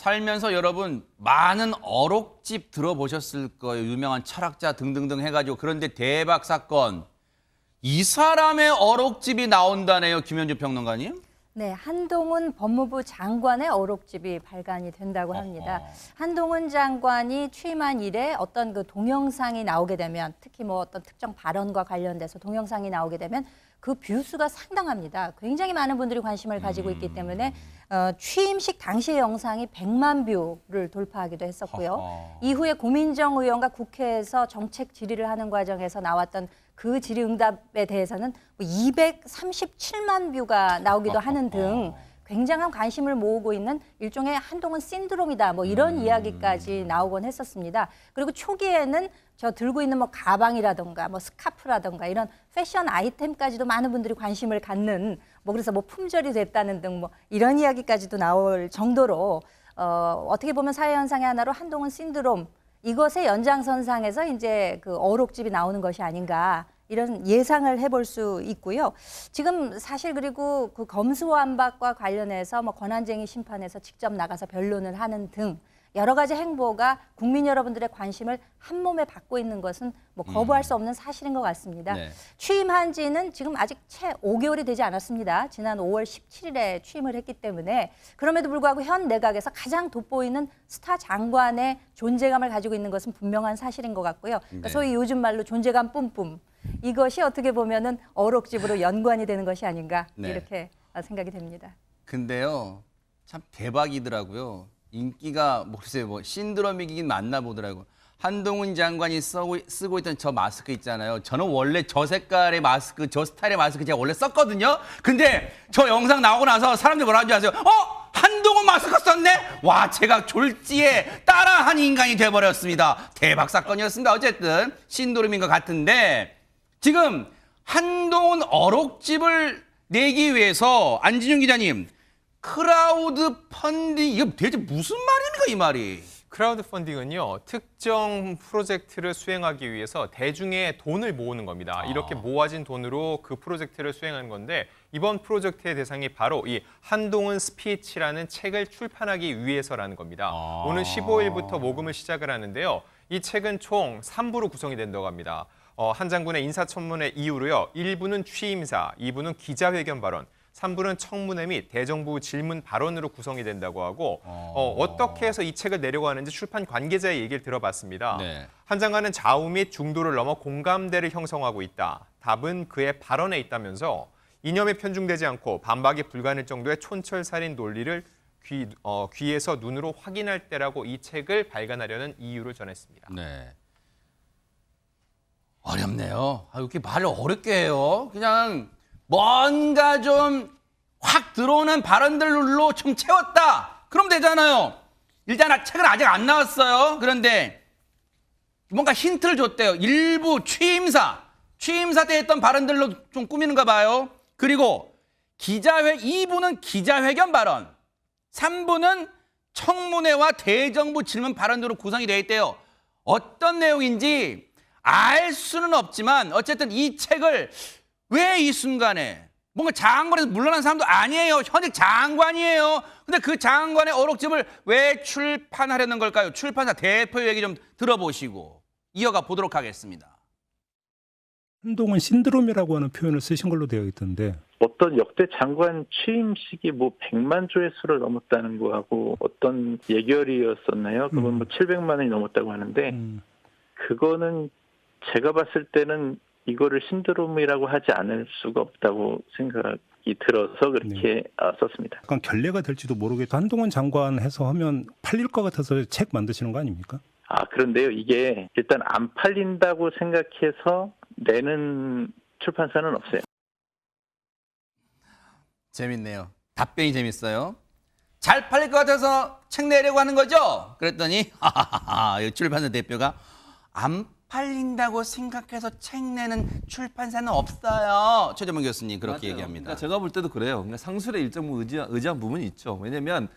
살면서 여러분 많은 어록집 들어보셨을 거예요. 유명한 철학자 등등등 해가지고. 그런데 대박 사건. 이 사람의 어록집이 나온다네요. 김현주 평론가님. 네, 한동훈 법무부 장관의 어록집이 발간이 된다고 합니다. 한동훈 장관이 취임한 이래 어떤 그 동영상이 나오게 되면, 특히 뭐 어떤 특정 발언과 관련돼서 동영상이 나오게 되면 그 뷰수가 상당합니다. 굉장히 많은 분들이 관심을 가지고 있기 때문에 취임식 당시의 영상이 100만 뷰를 돌파하기도 했었고요. 이후에 고민정 의원과 국회에서 정책 질의를 하는 과정에서 나왔던 그 질의응답에 대해서는 237만 뷰가 나오기도 하는 등 굉장한 관심을 모으고 있는 일종의 한동훈 신드롬이다. 뭐 이런 이야기까지 나오곤 했었습니다. 그리고 초기에는 저 들고 있는 뭐 가방이라든가 뭐 스카프라든가 이런 패션 아이템까지도 많은 분들이 관심을 갖는 뭐 그래서 뭐 품절이 됐다는 등 뭐 이런 이야기까지도 나올 정도로 어떻게 보면 사회 현상의 하나로 한동훈 신드롬 이것의 연장선상에서 이제 그 어록집이 나오는 것이 아닌가 이런 예상을 해볼 수 있고요. 지금 사실 그리고 그 검수완박과 관련해서 뭐 권한쟁의 심판에서 직접 나가서 변론을 하는 등 여러 가지 행보가 국민 여러분들의 관심을 한 몸에 받고 있는 것은 뭐 거부할 수 없는 사실인 것 같습니다. 네. 취임한 지는 지금 아직 채 5개월이 되지 않았습니다. 지난 5월 17일에 취임을 했기 때문에 그럼에도 불구하고 현 내각에서 가장 돋보이는 스타 장관의 존재감을 가지고 있는 것은 분명한 사실인 것 같고요. 그러니까 소위 요즘 말로 존재감 뿜뿜. 이것이 어떻게 보면은 어록집으로 연관이 되는 것이 아닌가 이렇게 생각이 됩니다. 근데요, 참 대박이더라고요. 인기가 글쎄요, 뭐 신드롬이긴 맞나 보더라고요. 한동훈 장관이 쓰고 있던 저 마스크 있잖아요. 저는 원래 저 색깔의 마스크, 저 스타일의 마스크 제가 원래 썼거든요. 근데 저 영상 나오고 나서 사람들이 뭐라 하는지 아세요? 한동훈 마스크 썼네? 와, 제가 졸지에 따라한 인간이 돼버렸습니다. 대박 사건이었습니다. 어쨌든 신드롬인 것 같은데 지금 한동훈 어록집을 내기 위해서 안진용 기자님, 크라우드 펀딩, 이거 대체 무슨 말입니까, 이 말이? 크라우드 펀딩은요, 특정 프로젝트를 수행하기 위해서 대중의 돈을 모으는 겁니다. 이렇게 모아진 돈으로 그 프로젝트를 수행하는 건데 이번 프로젝트의 대상이 바로 이 한동훈 스피치라는 책을 출판하기 위해서라는 겁니다. 오늘 15일부터 모금을 시작을 하는데요. 이 책은 총 3부로 구성이 된다고 합니다. 한 장군의 인사청문회 이후로요. 1부는 취임사, 2부는 기자회견 발언, 3부는 청문회 및 대정부 질문 발언으로 구성이 된다고 하고 어떻게 해서 이 책을 내려고 하는지 출판 관계자의 얘기를 들어봤습니다. 네. 한 장관은 좌우 및 중도를 넘어 공감대를 형성하고 있다. 답은 그의 발언에 있다면서 이념에 편중되지 않고 반박이 불가능할 정도의 촌철살인 논리를 귀에서 눈으로 확인할 때라고 이 책을 발간하려는 이유를 전했습니다. 네. 어렵네요. 이렇게 말을 어렵게 해요. 그냥 뭔가 좀 확 들어오는 발언들로 좀 채웠다. 그럼 되잖아요. 일단 책은 아직 안 나왔어요. 그런데 뭔가 힌트를 줬대요. 일부 취임사 때 했던 발언들로 좀 꾸미는가 봐요. 그리고 2부는 기자회견 발언, 3부는 청문회와 대정부 질문 발언으로 구성이 되어 있대요. 어떤 내용인지 알 수는 없지만 어쨌든 이 책을 왜 이 순간에 뭔가 장관에서 물러난 사람도 아니에요. 현직 장관이에요. 근데 그 장관의 어록집을 왜 출판하려는 걸까요? 출판사 대표 얘기 좀 들어보시고 이어가 보도록 하겠습니다. 한동훈 신드롬이라고 하는 표현을 쓰신 걸로 되어 있던데 어떤 역대 장관 취임식이 뭐 100만 조회수를 넘었다는 거하고 어떤 예결이었었나요? 그건 뭐 700만 원이 넘었다고 하는데 그거는 제가 봤을 때는 이거를 신드롬이라고 하지 않을 수가 없다고 생각이 들어서 그렇게 썼습니다. 약간 결례가 될지도 모르겠다. 한동훈 장관 해서 하면 팔릴 것 같아서 책 만드시는 거 아닙니까? 그런데요. 이게 일단 안 팔린다고 생각해서 내는 출판사는 없어요. 재밌네요. 답변이 재밌어요. 잘 팔릴 것 같아서 책 내려고 하는 거죠? 그랬더니 출판사 대표가 안 팔린다고 생각해서 책 내는 출판사는 없어요. 최재문 교수님 그렇게 맞아요. 얘기합니다. 그러니까 제가 볼 때도 그래요. 그러니까 상술에 일정 부분 의지한 부분이 있죠. 왜냐하면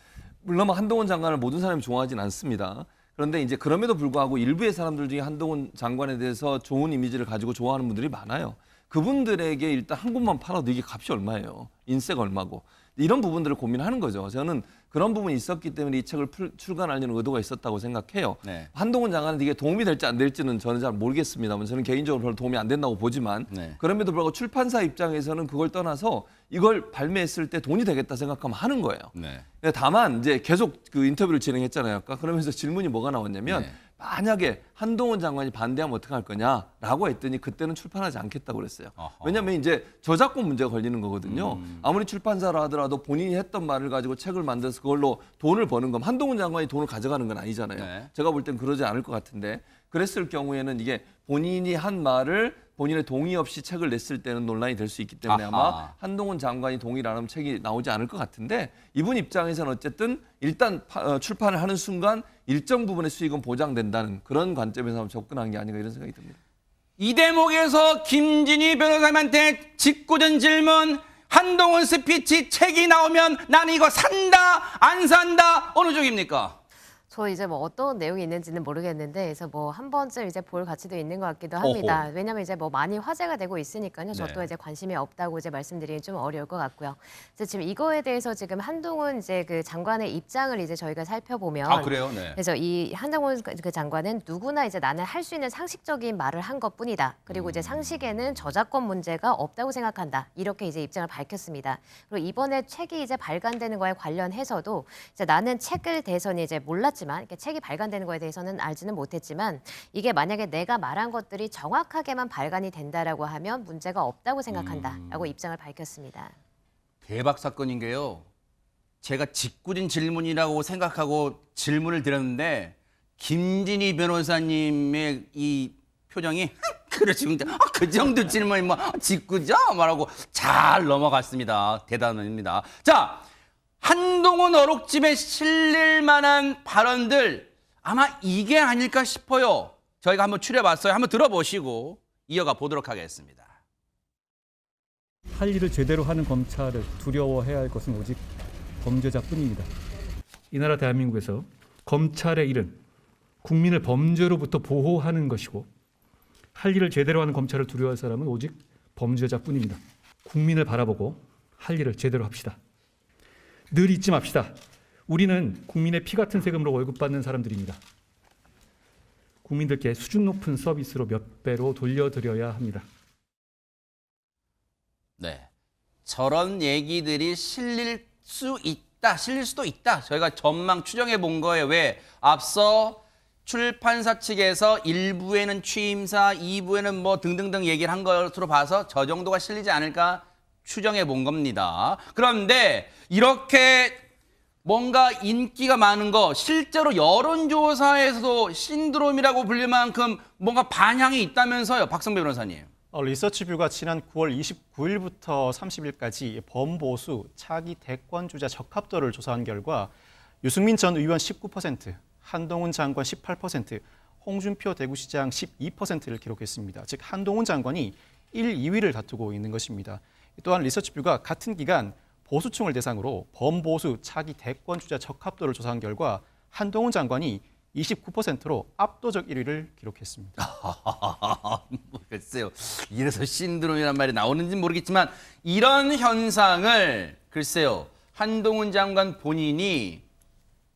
물론 한동훈 장관을 모든 사람이 좋아하진 않습니다. 그런데 이제 그럼에도 불구하고 일부의 사람들 중에 한동훈 장관에 대해서 좋은 이미지를 가지고 좋아하는 분들이 많아요. 그분들에게 일단 한 곳만 팔아도 이게 값이 얼마예요? 인세가 얼마고. 이런 부분들을 고민하는 거죠. 저는 그런 부분이 있었기 때문에 이 책을 출간하려는 의도가 있었다고 생각해요. 네. 한동훈 장관한테 이게 도움이 될지 안 될지는 저는 잘 모르겠습니다만 저는 개인적으로 별로 도움이 안 된다고 보지만 네. 그럼에도 불구하고 출판사 입장에서는 그걸 떠나서 이걸 발매했을 때 돈이 되겠다 생각하면 하는 거예요. 네. 다만 이제 계속 그 인터뷰를 진행했잖아요. 아까 그러면서 질문이 뭐가 나왔냐면 네. 만약에 한동훈 장관이 반대하면 어떻게 할 거냐라고 했더니 그때는 출판하지 않겠다고 그랬어요. 어허. 왜냐하면 이제 저작권 문제가 걸리는 거거든요. 아무리 출판사라 하더라도 본인이 했던 말을 가지고 책을 만들어서 그걸로 돈을 버는 건 한동훈 장관이 돈을 가져가는 건 아니잖아요. 네. 제가 볼 땐 그러지 않을 것 같은데 그랬을 경우에는 이게 본인이 한 말을 본인의 동의 없이 책을 냈을 때는 논란이 될 수 있기 때문에 아하. 아마 한동훈 장관이 동의를 안 하면 책이 나오지 않을 것 같은데 이분 입장에서는 어쨌든 일단 출판을 하는 순간 일정 부분의 수익은 보장된다는 그런 관점에서 한번 접근한 게 아닌가 이런 생각이 듭니다. 이 대목에서 김진희 변호사님한테 직구전 질문. 한동훈 스피치 책이 나오면 나는 이거 산다 안 산다 어느 쪽입니까? 저 이제 뭐 어떤 내용이 있는지는 모르겠는데, 그래서 뭐 한 번쯤 이제 볼 가치도 있는 것 같기도 합니다. 어허. 왜냐면 이제 뭐 많이 화제가 되고 있으니까요. 저 네. 또 이제 관심이 없다고 이제 말씀드리기 좀 어려울 것 같고요. 그래서 지금 이거에 대해서 지금 한동훈 이제 그 장관의 입장을 이제 저희가 살펴보면, 아 그래요? 네. 그래서 이 한동훈 그 장관은 누구나 이제 나는 할 수 있는 상식적인 말을 한 것뿐이다. 그리고 이제 상식에는 저작권 문제가 없다고 생각한다. 이렇게 이제 입장을 밝혔습니다. 그리고 이번에 책이 이제 발간되는 거에 관련해서도 이제 나는 책을 대해서는 이제 몰랐지만, 이렇게 책이 발간되는 거에 대해서는 알지는 못했지만, 이게 만약에 내가 말한 것들이 정확하게만 발간이 된다라고 하면 문제가 없다고 생각한다라고 입장을 밝혔습니다. 대박 사건인 게요. 제가 직구진 질문이라고 생각하고 질문을 드렸는데 김진희 변호사님의 이 표정이 그러시면 그 정도 질문이 뭐 직구죠? 말하고 잘 넘어갔습니다. 대단합니다. 자, 한동훈 어록집에 실릴 만한 발언들 아마 이게 아닐까 싶어요. 저희가 한번 추려봤어요. 한번 들어보시고 이어가 보도록 하겠습니다. 할 일을 제대로 하는 검찰을 두려워해야 할 것은 오직 범죄자뿐입니다. 이 나라 대한민국에서 검찰의 일은 국민을 범죄로부터 보호하는 것이고, 할 일을 제대로 하는 검찰을 두려워할 사람은 오직 범죄자뿐입니다. 국민을 바라보고 할 일을 제대로 합시다. 늘 잊지 맙시다. 우리는 국민의 피 같은 세금으로 월급 받는 사람들입니다. 국민들께 수준 높은 서비스로 몇 배로 돌려드려야 합니다. 네, 저런 얘기들이 실릴 수도 있다. 저희가 전망 추정해 본 거예요. 왜? 앞서 출판사 측에서 1부에는 취임사, 2부에는 뭐 등등등 얘기를 한 것으로 봐서 저 정도가 실리지 않을까 추정해 본 겁니다. 그런데 이렇게 뭔가 인기가 많은 거, 실제로 여론조사에서도 신드롬이라고 불릴 만큼 뭔가 반향이 있다면서요, 박성배 변호사님. 리서치뷰가 지난 9월 29일부터 30일까지 범보수 차기 대권주자 적합도를 조사한 결과 유승민 전 의원 19%, 한동훈 장관 18%, 홍준표 대구시장 12%를 기록했습니다. 즉 한동훈 장관이 1, 2위를 다투고 있는 것입니다. 또한 리서치뷰가 같은 기간 보수층을 대상으로 범보수 차기 대권주자 적합도를 조사한 결과 한동훈 장관이 29%로 압도적 1위를 기록했습니다. 글쎄요. 이래서 신드롬이란 말이 나오는지 모르겠지만 이런 현상을 글쎄요. 한동훈 장관 본인이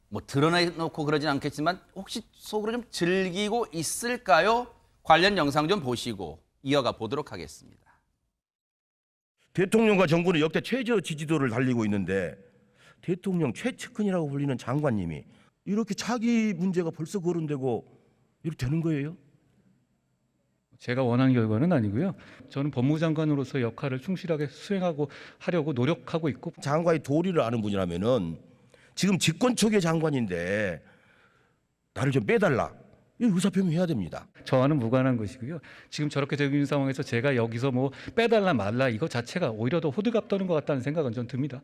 뭐 드러내놓고 그러진 않겠지만 혹시 속으로 좀 즐기고 있을까요? 관련 영상 좀 보시고 이어가 보도록 하겠습니다. 대통령과 정부는 역대 최저 지지도를 달리고 있는데 대통령 최측근이라고 불리는 장관님이 이렇게 자기 문제가 벌써 거론되고 이렇게 되는 거예요? 제가 원한 결과는 아니고요. 저는 법무부 장관으로서 역할을 충실하게 수행하고 하려고 노력하고 있고, 장관의 도리를 아는 분이라면은 지금 집권 초기의 장관인데 나를 좀 빼달라. 이 의사표명해야 됩니다. 저와는 무관한 것이고요. 지금 저렇게 되고 있는 상황에서 제가 여기서 뭐 빼달라 말라 이거 자체가 오히려 더 호들갑 떠는 것 같다는 생각은 좀 듭니다.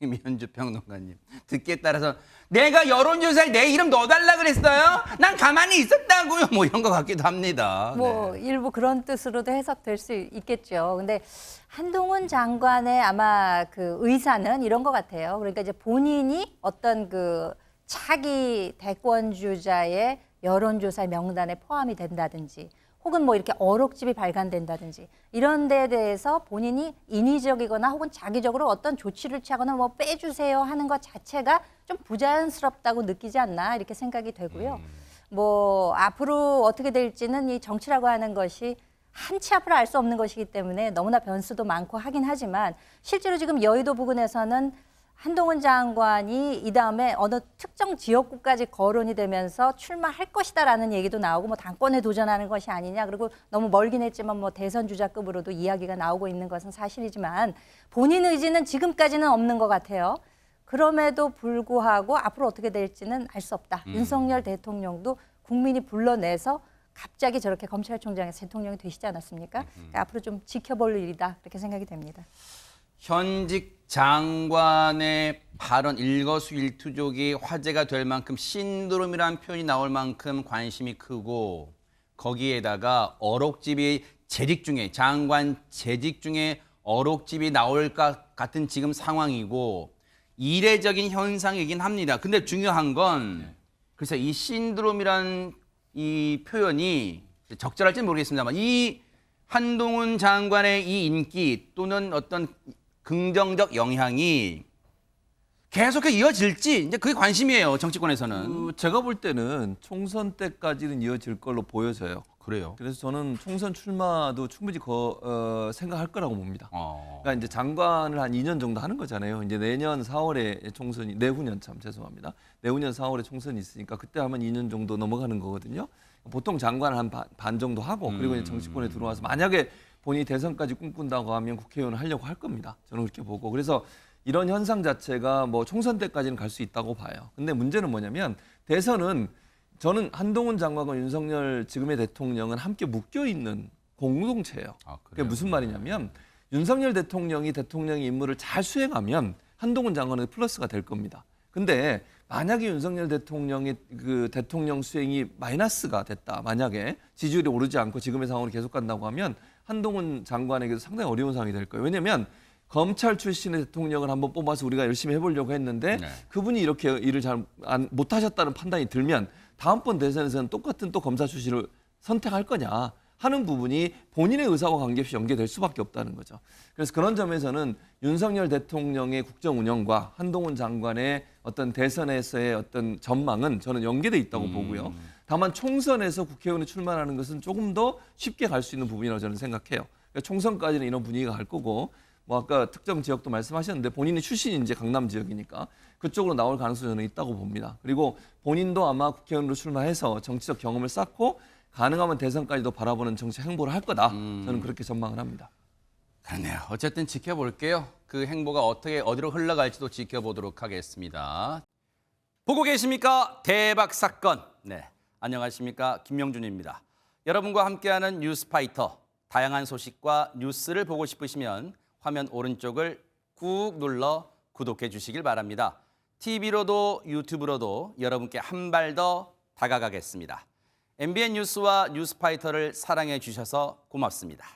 김현주 평론가님 듣기에 따라서 내가 여론조사에 내 이름 넣어달라 그랬어요? 난 가만히 있었다고요. 뭐 이런 것 같기도 합니다. 뭐 네. 일부 그런 뜻으로도 해석될 수 있겠죠. 근데 한동훈 장관의 아마 그 의사는 이런 것 같아요. 그러니까 이제 본인이 어떤 그 차기 대권 주자의 여론조사 명단에 포함이 된다든지, 혹은 뭐 이렇게 어록집이 발간된다든지 이런 데에 대해서 본인이 인위적이거나 혹은 자기적으로 어떤 조치를 취하거나 뭐 빼주세요 하는 것 자체가 좀 부자연스럽다고 느끼지 않나 이렇게 생각이 되고요. 뭐 앞으로 어떻게 될지는 이 정치라고 하는 것이 한치 앞을 알 수 없는 것이기 때문에 너무나 변수도 많고 하긴 하지만 실제로 지금 여의도 부근에서는 한동훈 장관이 이 다음에 어느 특정 지역구까지 거론이 되면서 출마할 것이다라는 얘기도 나오고 뭐 당권에 도전하는 것이 아니냐 그리고 너무 멀긴 했지만 뭐 대선 주자급으로도 이야기가 나오고 있는 것은 사실이지만 본인 의지는 지금까지는 없는 것 같아요. 그럼에도 불구하고 앞으로 어떻게 될지는 알 수 없다. 윤석열 대통령도 국민이 불러내서 갑자기 저렇게 검찰총장에서 대통령이 되시지 않았습니까? 그러니까 앞으로 좀 지켜볼 일이다 그렇게 생각이 됩니다. 현직 장관의 발언 일거수일투족이 화제가 될 만큼 신드롬이라는 표현이 나올 만큼 관심이 크고 거기에다가 어록집이 재직 중에 장관 재직 중에 어록집이 나올 것 같은 지금 상황이고 이례적인 현상이긴 합니다. 근데 중요한 건 글쎄 이 신드롬이라는 이 표현이 적절할지는 모르겠습니다만 이 한동훈 장관의 이 인기 또는 어떤 긍정적 영향이 계속 이어질지 이제 그게 관심이에요. 정치권에서는. 제가 볼 때는 총선 때까지는 이어질 걸로 보여져요. 그래요. 그래서 저는 총선 출마도 충분히 생각할 거라고 봅니다. 그러니까 이제 장관을 한 2년 정도 하는 거잖아요. 이제 내년 4월에 총선이 내후년 참 죄송합니다. 내후년 4월에 총선이 있으니까 그때 하면 2년 정도 넘어가는 거거든요. 보통 장관 한 반 정도 하고 그리고 이제 정치권에 들어와서 만약에 본인이 대선까지 꿈꾼다고 하면 국회의원을 하려고 할 겁니다. 저는 그렇게 보고 그래서 이런 현상 자체가 뭐 총선 때까지는 갈 수 있다고 봐요. 근데 문제는 뭐냐면 대선은 저는 한동훈 장관과 윤석열 지금의 대통령은 함께 묶여 있는 공동체예요. 그게 무슨 말이냐면 윤석열 대통령이 대통령의 임무를 잘 수행하면 한동훈 장관은 플러스가 될 겁니다. 근데 만약에 윤석열 대통령의 그 대통령 수행이 마이너스가 됐다. 만약에 지지율이 오르지 않고 지금의 상황으로 계속 간다고 하면 한동훈 장관에게도 상당히 어려운 상황이 될 거예요. 왜냐하면 검찰 출신의 대통령을 한번 뽑아서 우리가 열심히 해보려고 했는데 그분이 이렇게 일을 잘 못하셨다는 판단이 들면 다음번 대선에서는 똑같은 또 검사 출신을 선택할 거냐 하는 부분이 본인의 의사와 관계없이 연계될 수밖에 없다는 거죠. 그래서 그런 점에서는 윤석열 대통령의 국정 운영과 한동훈 장관의 어떤 대선에서의 어떤 전망은 저는 연계돼 있다고 보고요. 다만 총선에서 국회의원에 출마하는 것은 조금 더 쉽게 갈 수 있는 부분이라고 저는 생각해요. 그러니까 총선까지는 이런 분위기가 갈 거고 뭐 아까 특정 지역도 말씀하셨는데 본인이 출신이 이제 강남 지역이니까 그쪽으로 나올 가능성이 저는 있다고 봅니다. 그리고 본인도 아마 국회의원으로 출마해서 정치적 경험을 쌓고 가능하면 대선까지도 바라보는 정치 행보를 할 거다. 저는 그렇게 전망을 합니다. 그렇네요. 어쨌든 지켜볼게요. 그 행보가 어떻게 어디로 흘러갈지도 지켜보도록 하겠습니다. 보고 계십니까? 대박 사건. 네, 안녕하십니까? 김명준입니다. 여러분과 함께하는 뉴스파이터. 다양한 소식과 뉴스를 보고 싶으시면 화면 오른쪽을 꾹 눌러 구독해 주시길 바랍니다. TV로도 유튜브로도 여러분께 한 발 더 다가가겠습니다. MBN 뉴스와 뉴스파이터를 사랑해 주셔서 고맙습니다.